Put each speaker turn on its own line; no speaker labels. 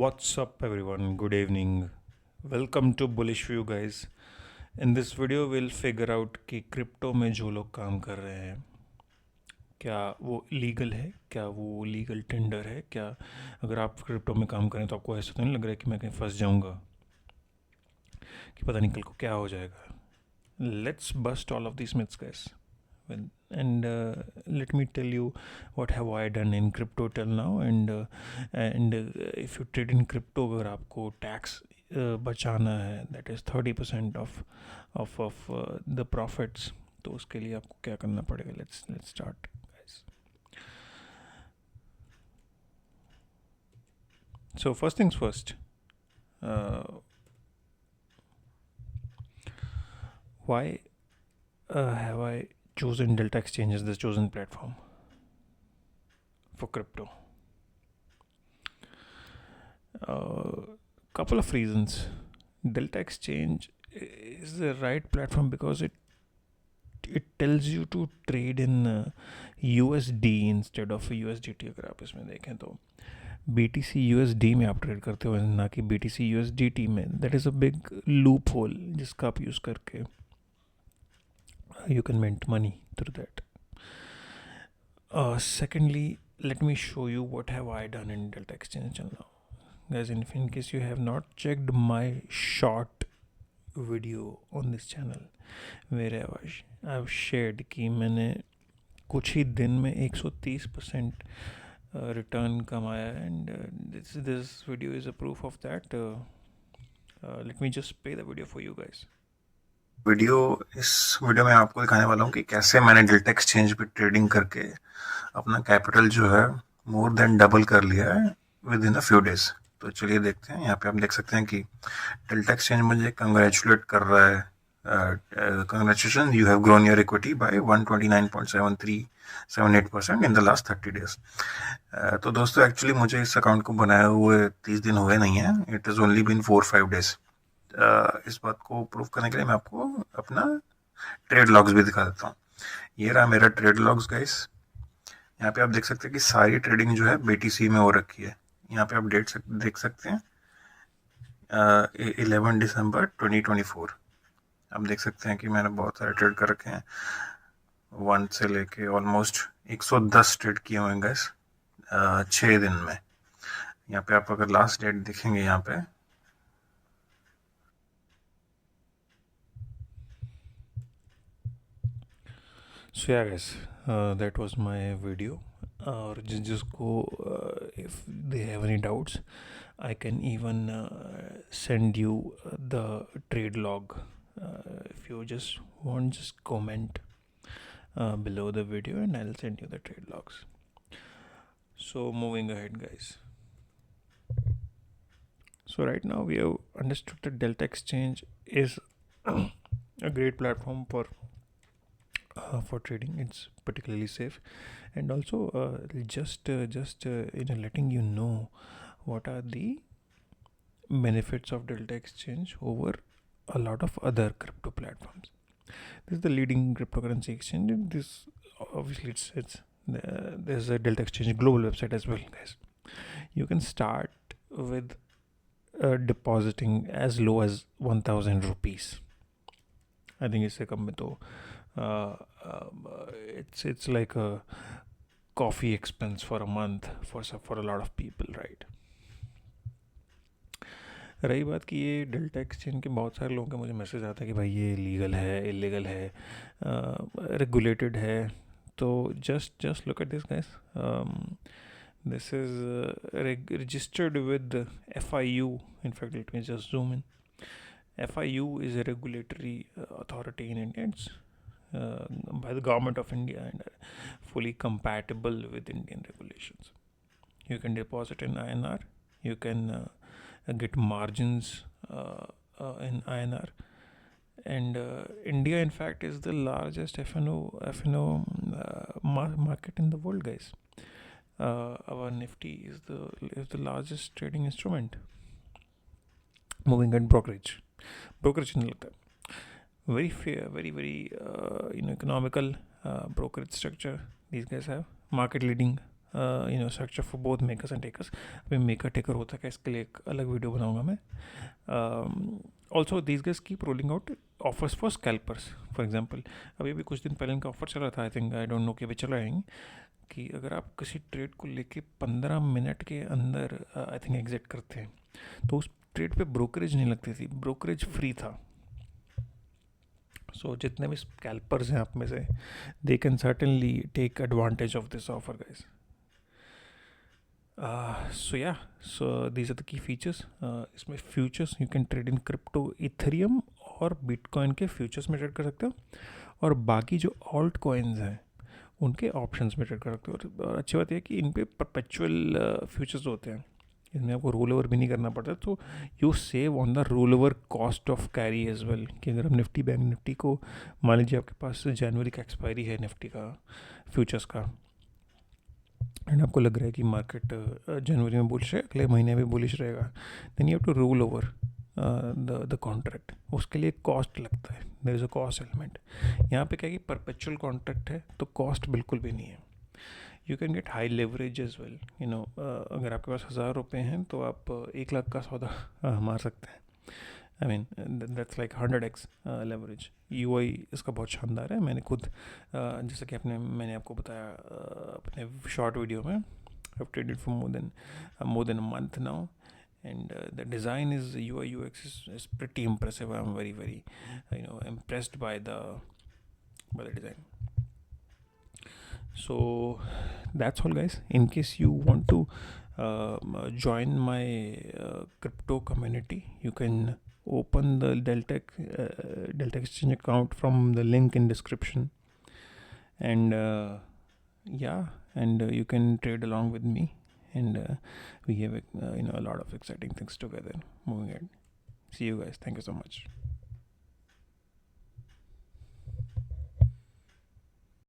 What's up, everyone? Good evening. Welcome to Bullish View, guys. In this video, we'll figure out कि crypto में जो लोग काम कर रहे हैं क्या वो लीगल है, क्या वो लीगल टेंडर है, क्या अगर आप क्रिप्टो में काम करें तो आपको ऐसा तो नहीं लग रहा है कि मैं कहीं फंस जाऊंगा, कि पता नहीं कल को क्या हो जाएगा. Let's bust all of these myths, guys. And let me tell you what have I done in crypto till now. And if you trade in crypto, अगर आपको टैक्स बचाना है, that is 30% of the profits, तो उसके लिए आपको क्या करना पड़ेगा. Let's start, guys. So first things first, uh, why have I chosen Delta Exchange as the chosen platform for crypto? Couple of reasons. Delta Exchange is the right platform because it tells you to trade in USD instead of USDT. अगर आप इसमें देखें तो BTC USD में आप trade करते हो, ना कि BTC USDT में. That is a big loop hole जिसका आप यूज़ करके you can mint money through that. Secondly, let me show you what have I done in Delta Exchange till now, guys. In case you have not checked my short video on this channel where I've shared कि मैंने कुछ ही दिन में 130% return कमाया, and this video is a proof of that. Let me just play the video for you guys.
इस video में आपको दिखाने वाला हूँ कि कैसे मैंने डेल्टा एक्सचेंज पे ट्रेडिंग करके अपना कैपिटल जो है मोर देन डबल कर लिया है with in a few days. तो चलिए देखते हैं. यहाँ पे आप देख सकते हैं कि डेल्टा एक्सचेंज मुझे कंग्रेचुलेट कर रहा है. Congratulation, you have grown your equity by 129.7378% in the last 30 days. तो दोस्तों, एक्चुअली मुझे इस अकाउंट को बनाए हुए 30 दिन हुए नहीं है. It is only been 4-5 days. इस बात को प्रूव करने के लिए मैं आपको अपना ट्रेड लॉग्स भी दिखा देता हूँ. ये रहा मेरा ट्रेड लॉग्स, गाइस. यहाँ पे आप देख सकते हैं कि सारी ट्रेडिंग जो है BTC में हो रखी है. यहाँ पे आप डेट देख सकते हैं 11 दिसंबर 2024. आप देख सकते हैं कि मैंने बहुत सारे ट्रेड कर रखे हैं. 1 से लेके ऑलमोस्ट 110 ट्रेड किए हुए हैं, गाइस, 6 दिन में. यहाँ पे आप अगर लास्ट डेट देखेंगे यहाँ पे,
सो या guys, that was my video. और जिसको if they have any doubts, I can even send you the trade log. If you just want, just comment below the video and I'll send you the trade logs. So moving ahead, guys. So right now we have understood that Delta Exchange is a great platform for trading. It's particularly safe, and also just letting you know what are the benefits of Delta Exchange over a lot of other crypto platforms. This is the leading cryptocurrency exchange. And this obviously it's there's a Delta Exchange global website as well, guys. You can start with depositing as low as 1,000 rupees. I think it's it's like a coffee expense for a month for a lot of people, right? रही बात कि ये delta exchange के बहुत सारे लोगों के मुझे मैसेज आता है कि भाई ये लीगल है, इलीगल है, रेगुलेटेड है. तो just look at this, guys. This is registered with FIU. In fact, let me just zoom in. FIU is a regulatory authority in India. It's by the government of India and fully compatible with Indian regulations. You can deposit in INR. You can get margins in INR. And India, in fact, is the largest FNO market in the world, guys. Our Nifty is the largest trading instrument. Moving at brokerage नहीं लगता. Very fair, very economical brokerage structure these guys have. Market leading structure for both makers and takers. अभी maker taker होता है क्या, इसके लिए एक अलग वीडियो बनाऊंगा मैं. Also these guys keep rolling out offers for scalpers. For example अभी कुछ दिन पहले इनका ऑफर चला था, I think, I don't know कि अभी चल रहा है, कि अगर आप किसी ट्रेड को लेके 15 मिनट के अंदर आई थिंक एग्जिट करते हैं तो उस ट्रेड पे ब्रोकरेज नहीं लगती थी, ब्रोकरेज फ्री था. सो जितने भी स्कैल्पर्स हैं आप में से, they can certainly take advantage of this offer guys. So these are the key features. इसमें futures you can trade in crypto, Ethereum और बिटकॉइन के फ्यूचर्स में ट्रेड कर सकते हो, और बाकी जो ऑल्ट कॉइन्स हैं उनके ऑप्शंस में ट्रेड कर सकते हो. और अच्छी बात यह है कि इन पे परपेचुअल फ्यूचर्स होते हैं, इसमें आपको रोल ओवर भी नहीं करना पड़ता. तो you save on the roll over cost of carry as well. कि अगर हम निफ्टी बैंक निफ्टी को, मान लीजिए आपके पास जनवरी का एक्सपायरी है निफ्टी का फ्यूचर्स का, एंड आपको लग रहा है कि मार्केट जनवरी में बुलिश है, अगले महीने में बुलिश रहेगा, then you have to roll over the contract. उसके लिए कॉस्ट लगता है, there is a cost element. यहाँ पे क्या है कि परपेचुअल कॉन्ट्रैक्ट है तो कॉस्ट बिल्कुल भी नहीं है. You can get high leverage as well. अगर आपके पास 1000 रुपये हैं तो आप 1 लाख का सौदा मार सकते हैं. I mean that's like 100x leverage. UI इसका बहुत शानदार है. मैंने खुद जैसा कि मैंने आपको बताया अपने शॉर्ट वीडियो में, I've traded for more than a month now, and the design is UI UX is pretty impressive. I'm very impressed by the design. So that's all guys. In case you want to join my crypto community, you can open the Delta Exchange account from the link in description, and you can trade along with me, and we have a lot of exciting things together moving ahead. See you guys. Thank you so much.